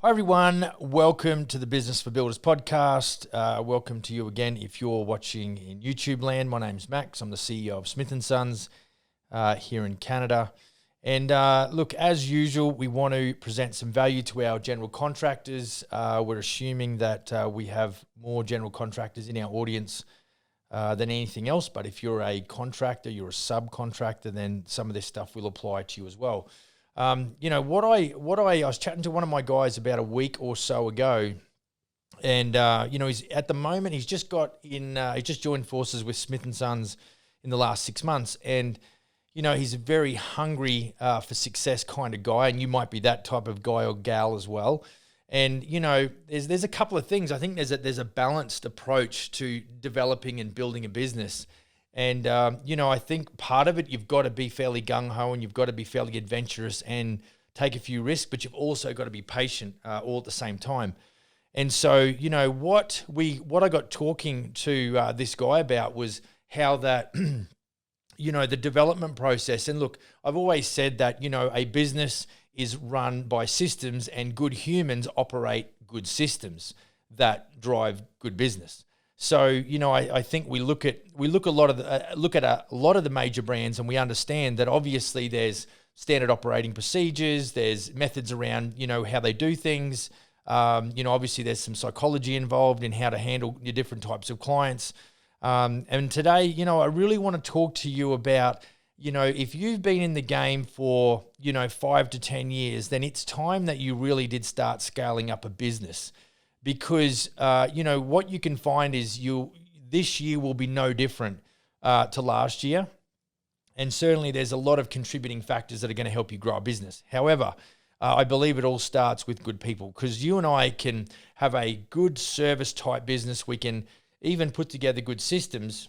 Hi everyone, welcome to the Business for Builders podcast. Welcome to you again if you're watching in YouTube land. My name's Max. I'm the CEO of Smith & Sons here in Canada. And look, as usual, we want to present some value to our general contractors. We're assuming that we have more general contractors in our audience than anything else. But if you're a contractor, you're a subcontractor, then some of this stuff will apply to you as well. I was chatting to one of my guys about a week or so ago, and he's at the moment he's just joined forces with Smith & Sons in the last 6 months, and he's a very hungry for success kind of guy, and you might be that type of guy or gal as well. And there's a couple of things. I think there's a balanced approach to developing and building a business. And, I think part of it, you've got to be fairly gung-ho and you've got to be fairly adventurous and take a few risks, but you've also got to be patient all at the same time. And so, what I got talking to this guy about was how that, the development process. And look, I've always said that, a business is run by systems, and good humans operate good systems that drive good business. So, I think we look at a lot of the major brands, and we understand that obviously there's standard operating procedures, there's methods around, how they do things. Obviously there's some psychology involved in how to handle your different types of clients. And today, I really want to talk to you about, if you've been in the game for, 5 to 10 years, then it's time that you really did start scaling up a business. Because, what you can find is this year will be no different to last year. And certainly there's a lot of contributing factors that are going to help you grow a business. However, I believe it all starts with good people, because you and I can have a good service type business. We can even put together good systems.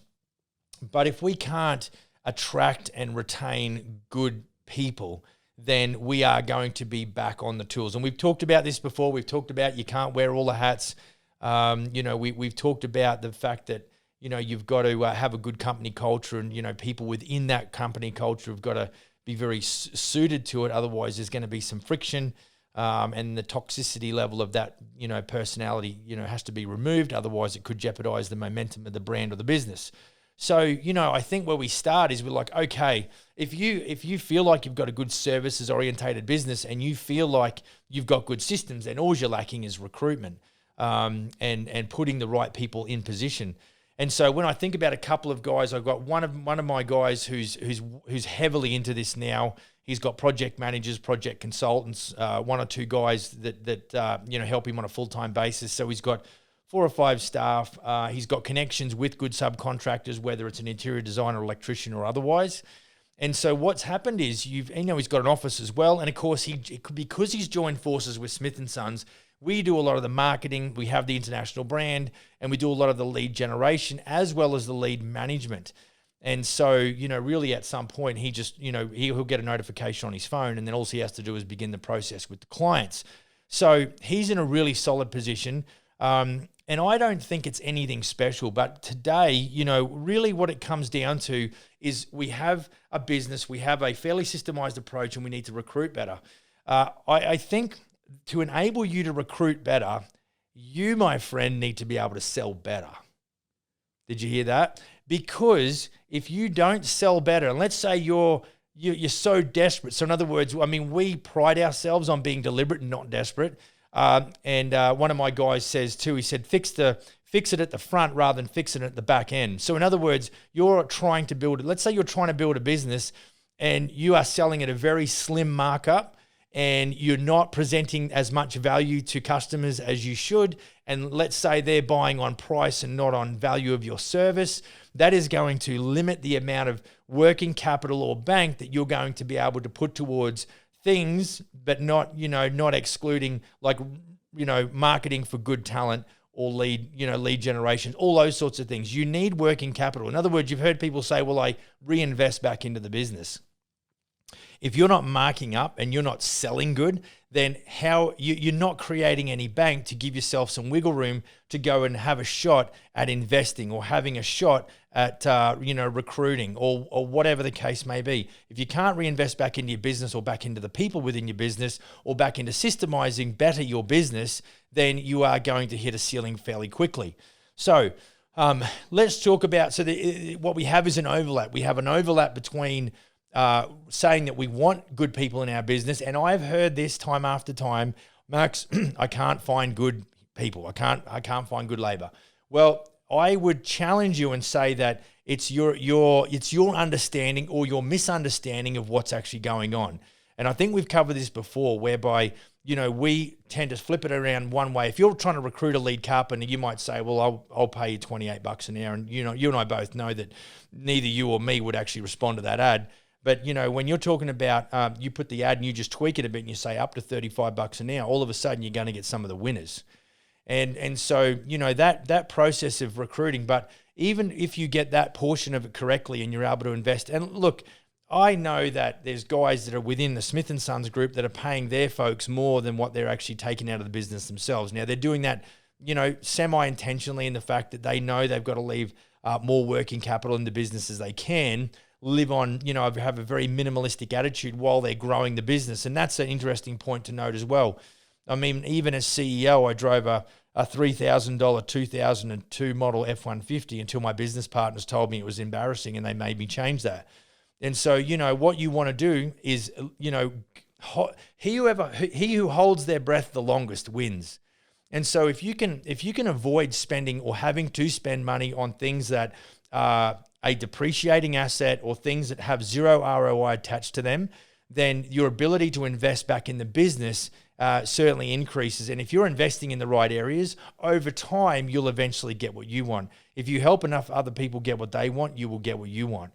But if we can't attract and retain good people, then we are going to be back on the tools. And we've talked about this before. We've talked about you can't wear all the hats. We've talked about the fact that, you've got to have a good company culture, and, people within that company culture have got to be very suited to it. Otherwise, there's going to be some friction, and the toxicity level of that, personality, has to be removed. Otherwise, it could jeopardize the momentum of the brand or the business. So, I think where we start is we're like, okay, if you feel like you've got a good services orientated business and you feel like you've got good systems, then all you're lacking is recruitment and putting the right people in position. And so when I think about a couple of guys, I've got one of my guys who's heavily into this now. He's got project managers, project consultants, one or two guys that help him on a full-time basis. So he's got 4 or 5 staff. He's got connections with good subcontractors, whether it's an interior designer, electrician, or otherwise. And so what's happened is he's got an office as well. And of course, because he's joined forces with Smith & Sons, we do a lot of the marketing. We have the international brand, and we do a lot of the lead generation as well as the lead management. And so, really at some point, he just, he'll get a notification on his phone, and then all he has to do is begin the process with the clients. So he's in a really solid position. And I don't think it's anything special, but today, really what it comes down to is we have a business, we have a fairly systemized approach, and we need to recruit better. I think to enable you to recruit better, you, my friend, need to be able to sell better. Did you hear that? Because if you don't sell better, and let's say you're so desperate. So in other words, we pride ourselves on being deliberate and not desperate. And one of my guys says too, he said, fix it at the front rather than fix it at the back end. So in other words, let's say you're trying to build a business and you are selling at a very slim markup and you're not presenting as much value to customers as you should. And let's say they're buying on price and not on value of your service. That is going to limit the amount of working capital or bank that you're going to be able to put towards things, but not excluding marketing for good talent or lead generation, all those sorts of things. You need working capital. In other words, you've heard people say, well, I reinvest back into the business. If you're not marking up and you're not selling good, then how you're not creating any bank to give yourself some wiggle room to go and have a shot at investing or having a shot at recruiting or whatever the case may be. If you can't reinvest back into your business or back into the people within your business or back into systemizing better your business, then you are going to hit a ceiling fairly quickly. So let's talk about, what we have is an overlap. We have an overlap between saying that we want good people in our business. And I've heard this time after time, Max, I can't find good people. I can't find good labor. Well, I would challenge you and say that it's your understanding or your misunderstanding of what's actually going on. And I think we've covered this before, whereby, we tend to flip it around one way. If you're trying to recruit a lead carpenter, you might say, well, I'll pay you $28 an hour. And, you and I both know that neither you or me would actually respond to that ad. But, when you're talking about, you put the ad and you just tweak it a bit and you say up to $35 an hour, all of a sudden you're going to get some of the winners. And so, that process of recruiting, but even if you get that portion of it correctly and you're able to invest, and look, I know that there's guys that are within the Smith & Sons group that are paying their folks more than what they're actually taking out of the business themselves. Now, they're doing that, semi-intentionally in the fact that they know they've got to leave more working capital in the business as they can, live on, have a very minimalistic attitude while they're growing the business. And that's an interesting point to note as well. I mean, even as CEO, I drove a $3,000 2002 model F-150 until my business partners told me it was embarrassing and they made me change that. And so, what you want to do is, he who holds their breath the longest wins. And so if you can avoid spending or having to spend money on things that are a depreciating asset or things that have zero ROI attached to them, then your ability to invest back in the business certainly increases. And if you're investing in the right areas, over time, you'll eventually get what you want. If you help enough other people get what they want, you will get what you want.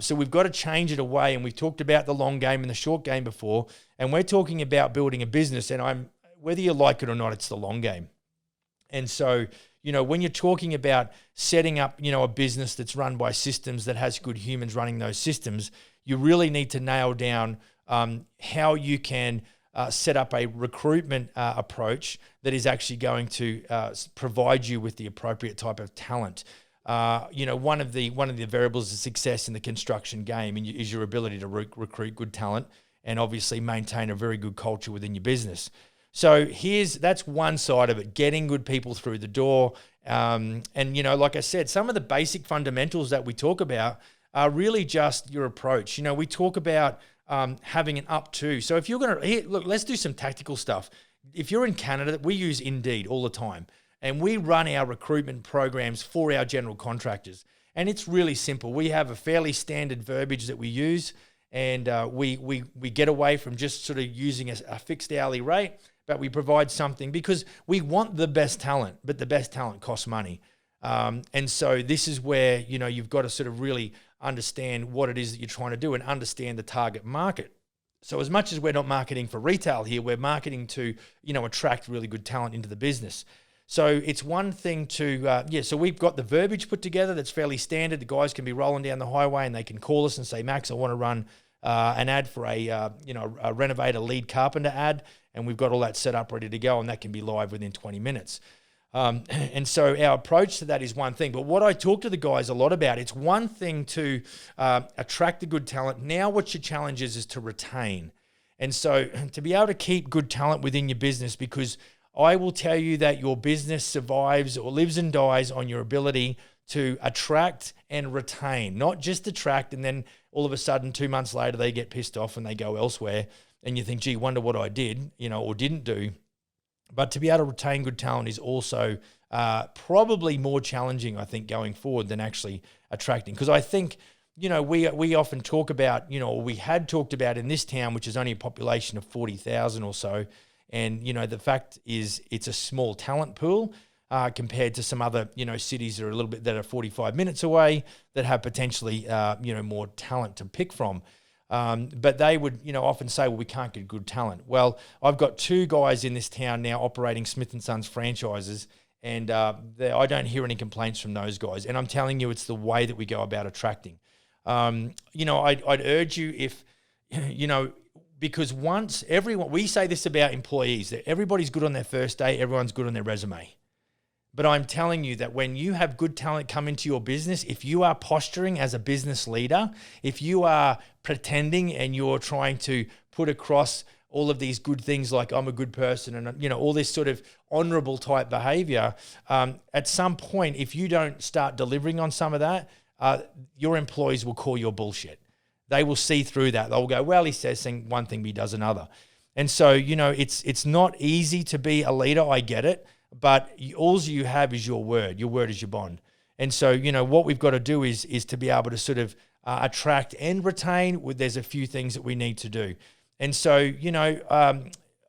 So we've got to change it away. And we've talked about the long game and the short game before, and we're talking about building a business. And whether you like it or not, it's the long game. And so, when you're talking about setting up, a business that's run by systems that has good humans running those systems, you really need to nail down how you can set up a recruitment approach that is actually going to provide you with the appropriate type of talent. One of the variables of success in the construction game is your ability to recruit good talent and obviously maintain a very good culture within your business. So that's one side of it, getting good people through the door. And like I said, some of the basic fundamentals that we talk about are really just your approach. We talk about having an up to. So if you're going to, look, let's do some tactical stuff. If you're in Canada, we use Indeed all the time. And we run our recruitment programs for our general contractors. And it's really simple. We have a fairly standard verbiage that we use. And we get away from just sort of using a fixed hourly rate. But we provide something because we want the best talent, but the best talent costs money. And so this is where, you've got to sort of really understand what it is that you're trying to do and understand the target market. So as much as we're not marketing for retail here, we're marketing to, attract really good talent into the business. So it's one thing to, so we've got the verbiage put together that's fairly standard. The guys can be rolling down the highway and they can call us and say, Max, I want to run an ad for a renovator lead carpenter ad. And we've got all that set up ready to go, and that can be live within 20 minutes. And so our approach to that is one thing. But what I talk to the guys a lot about, it's one thing to attract the good talent. Now what your challenge is to retain. And so to be able to keep good talent within your business, because I will tell you that your business survives or lives and dies on your ability to attract and retain, not just attract and then all of a sudden 2 months later they get pissed off and they go elsewhere and you think, gee, wonder what I did, or didn't do. But to be able to retain good talent is also probably more challenging, I think, going forward than actually attracting. Because I think, we often talk about, or we had talked about in this town, which is only a population of 40,000 or so. And, the fact is it's a small talent pool compared to some other, cities that are 45 minutes away that have potentially, more talent to pick from. But they would, often say, well, we can't get good talent. Well, I've got 2 guys in this town now operating Smith & Sons franchises, and I don't hear any complaints from those guys. And I'm telling you, it's the way that we go about attracting. I'd urge you, you know, because once everyone, we say this about employees, that everybody's good on their first day, everyone's good on their resume. But I'm telling you that when you have good talent come into your business, if you are posturing as a business leader, if you are pretending and you're trying to put across all of these good things like I'm a good person and, you know, all this sort of honorable type behavior, at some point, if you don't start delivering on some of that, your employees will call your bullshit. They will see through that. They'll go, well, he says one thing, but he does another. And so, you know, it's not easy to be a leader. I get it. But all you have is your word. Your word is your bond. And so, you know, what we've got to do is to be able to sort of attract and retain. There's a few things that we need to do. And so, you know,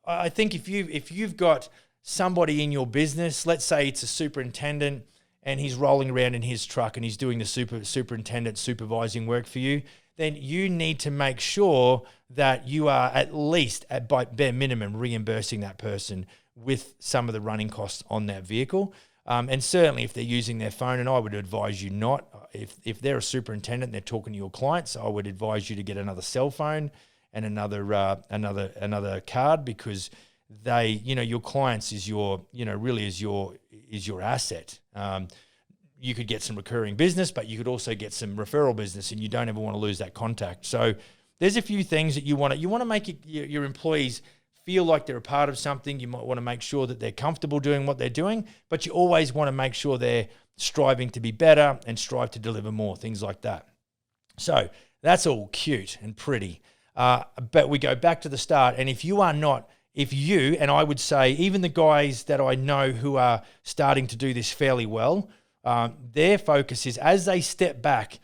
I think if you've got somebody in your business, let's say it's a superintendent and he's rolling around in his truck and he's doing the superintendent supervising work for you, then you need to make sure that you are at least at bare minimum reimbursing that person with some of the running costs on that vehicle. And certainly if they're using their phone, and I would advise you not, if they're a superintendent and they're talking to your clients, I would advise you to get another cell phone and another card, because they, you know, your clients is your, you know, really is your asset. You could get some recurring business, but you could also get some referral business, and you don't ever want to lose that contact. So there's a few things that you want to make your employees feel like they're a part of something. You might want to make sure that they're comfortable doing what they're doing, but you always want to make sure they're striving to be better and strive to deliver more, things like that. So that's all cute and pretty. But we go back to the start. And if you, and I would say even the guys that I know who are starting to do this fairly well, their focus is as they step back,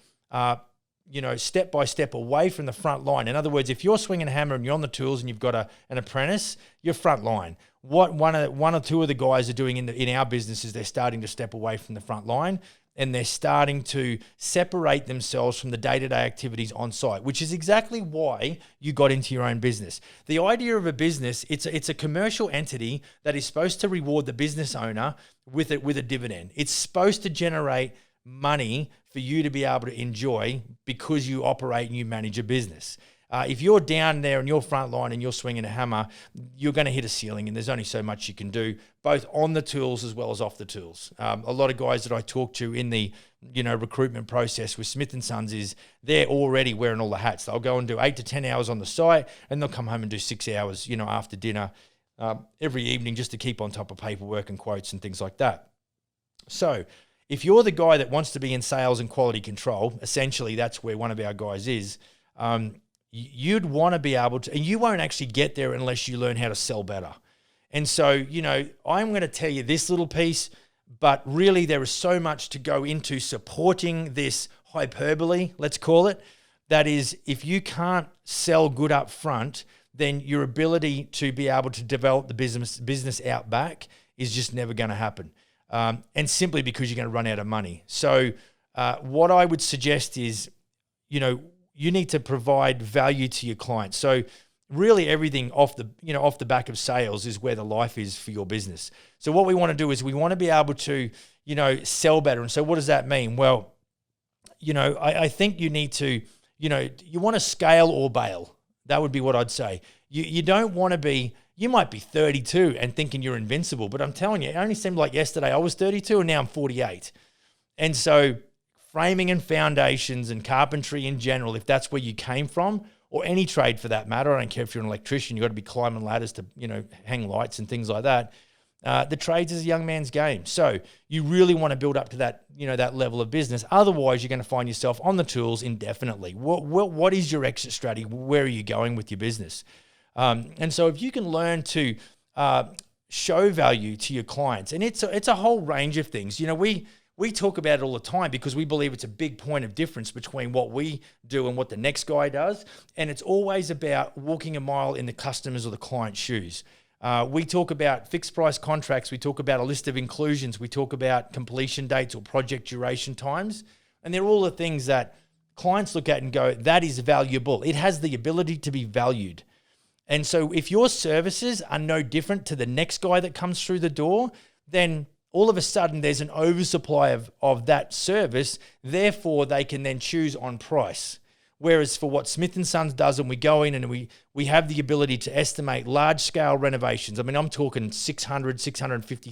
you know, step by step away from the front line. In other words, if you're swinging a hammer and you're on the tools and you've got an apprentice, you're front line. What one or two of the guys are doing in our business is they're starting to step away from the front line, and they're starting to separate themselves from the day-to-day activities on site, which is exactly why you got into your own business. The idea of a business, it's a commercial entity that is supposed to reward the business owner with a dividend. It's supposed to generate money for you to be able to enjoy because you operate and you manage a business. If you're down there in your front line and you're swinging a hammer, you're going to hit a ceiling, and there's only so much you can do, both on the tools as well as off the tools. A lot of guys that I talk to in the recruitment process with Smith & Sons is they're already wearing all the hats. They'll go and do 8 to 10 hours on the site, and they'll come home and do 6 hours, after dinner every evening, just to keep on top of paperwork and quotes and things like that. So if you're the guy that wants to be in sales and quality control, essentially that's where one of our guys is, you'd want to be able to, and you won't actually get there unless you learn how to sell better. And so, I'm going to tell you this little piece, but really there is so much to go into supporting this hyperbole, let's call it. That is, if you can't sell good up front, then your ability to be able to develop the business out back is just never going to happen. And simply because you're going to run out of money. So what I would suggest is, you need to provide value to your clients. So really everything off the back of sales is where the life is for your business. So what we want to do is we want to be able to, sell better. And so what does that mean? Well, I think you need to, you want to scale or bail. That would be what I'd say. You don't want to be, you might be 32 and thinking you're invincible, but I'm telling you, it only seemed like yesterday I was 32 and now I'm 48. And so framing and foundations and carpentry in general, if that's where you came from, or any trade for that matter, I don't care if you're an electrician, you've got to be climbing ladders to, hang lights and things like that. The trades is a young man's game. So you really want to build up to that, that level of business. Otherwise, you're going to find yourself on the tools indefinitely. What is your exit strategy? Where are you going with your business? And so if you can learn to show value to your clients, and it's a whole range of things. We talk about it all the time because we believe it's a big point of difference between what we do and what the next guy does. And it's always about walking a mile in the customer's or the client's shoes. We talk about fixed price contracts. We talk about a list of inclusions. We talk about completion dates or project duration times. And they're all the things that clients look at and go, that is valuable. It has the ability to be valued. And so if your services are no different to the next guy that comes through the door, then all of a sudden there's an oversupply of that service. Therefore, they can then choose on price. Whereas for what Smith & Sons does, and we go in and we have the ability to estimate large-scale renovations. I mean, I'm talking $600,000,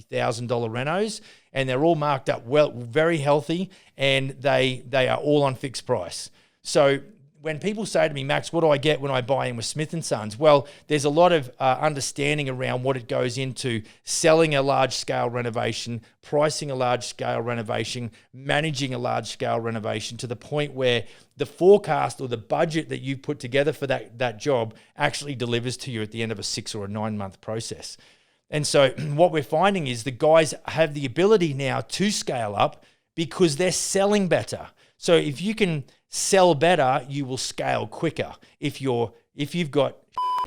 $650,000 renos, and they're all marked up well, very healthy, and they are all on fixed price. So when people say to me, Max, what do I get when I buy in with Smith & Sons? Well, there's a lot of understanding around what it goes into selling a large-scale renovation, pricing a large-scale renovation, managing a large-scale renovation to the point where the forecast or the budget that you put together for that job actually delivers to you at the end of a 6 or a 9 month process. And so what we're finding is the guys have the ability now to scale up because they're selling better. So if you can sell better, you will scale quicker. If you've got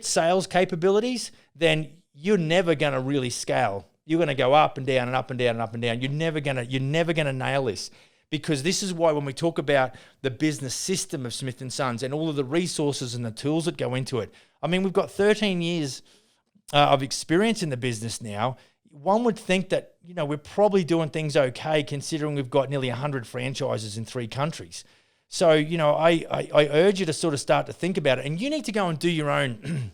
sales capabilities, then you're never going to really scale. You're going to go up and down and up and down and up and down. You're never going to nail this, because this is why when we talk about the business system of Smith & Sons and all of the resources and the tools that go into it. I mean, we've got 13 years of experience in the business now. One would think that, we're probably doing things okay considering we've got nearly 100 franchises in 3 countries. So, I urge you to sort of start to think about it, and you need to go and do your own,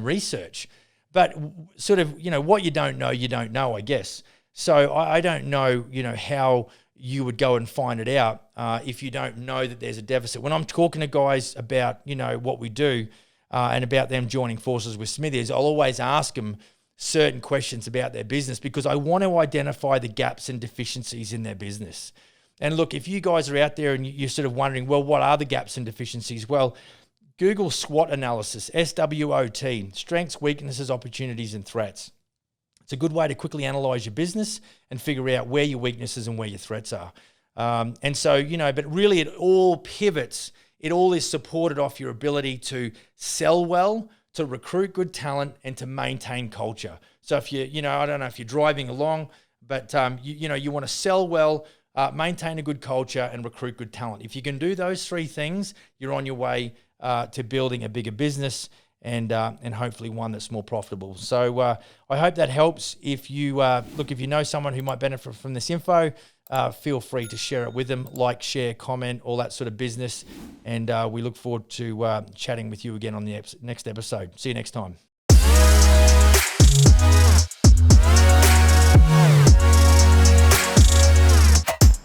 research, but sort of, what you don't know, I guess. So I don't know, how you would go and find it out if you don't know that there's a deficit. When I'm talking to guys about, what we do and about them joining forces with Smithies, I'll always ask them certain questions about their business because I want to identify the gaps and deficiencies in their business. And look, if you guys are out there and you're sort of wondering, well, what are the gaps and deficiencies? Well, Google SWOT analysis, SWOT, strengths, weaknesses, opportunities, and threats. It's a good way to quickly analyze your business and figure out where your weaknesses and where your threats are. And so, but really it all pivots. It all is supported off your ability to sell well, to recruit good talent, and to maintain culture. So if you, I don't know if you're driving along, but you want to sell well, maintain a good culture, and recruit good talent. If you can do those 3 things, you're on your way to building a bigger business and hopefully one that's more profitable. So I hope that helps. If you if you know someone who might benefit from this info, feel free to share it with them, like, share, comment, all that sort of business. And we look forward to chatting with you again on the next episode. See you next time.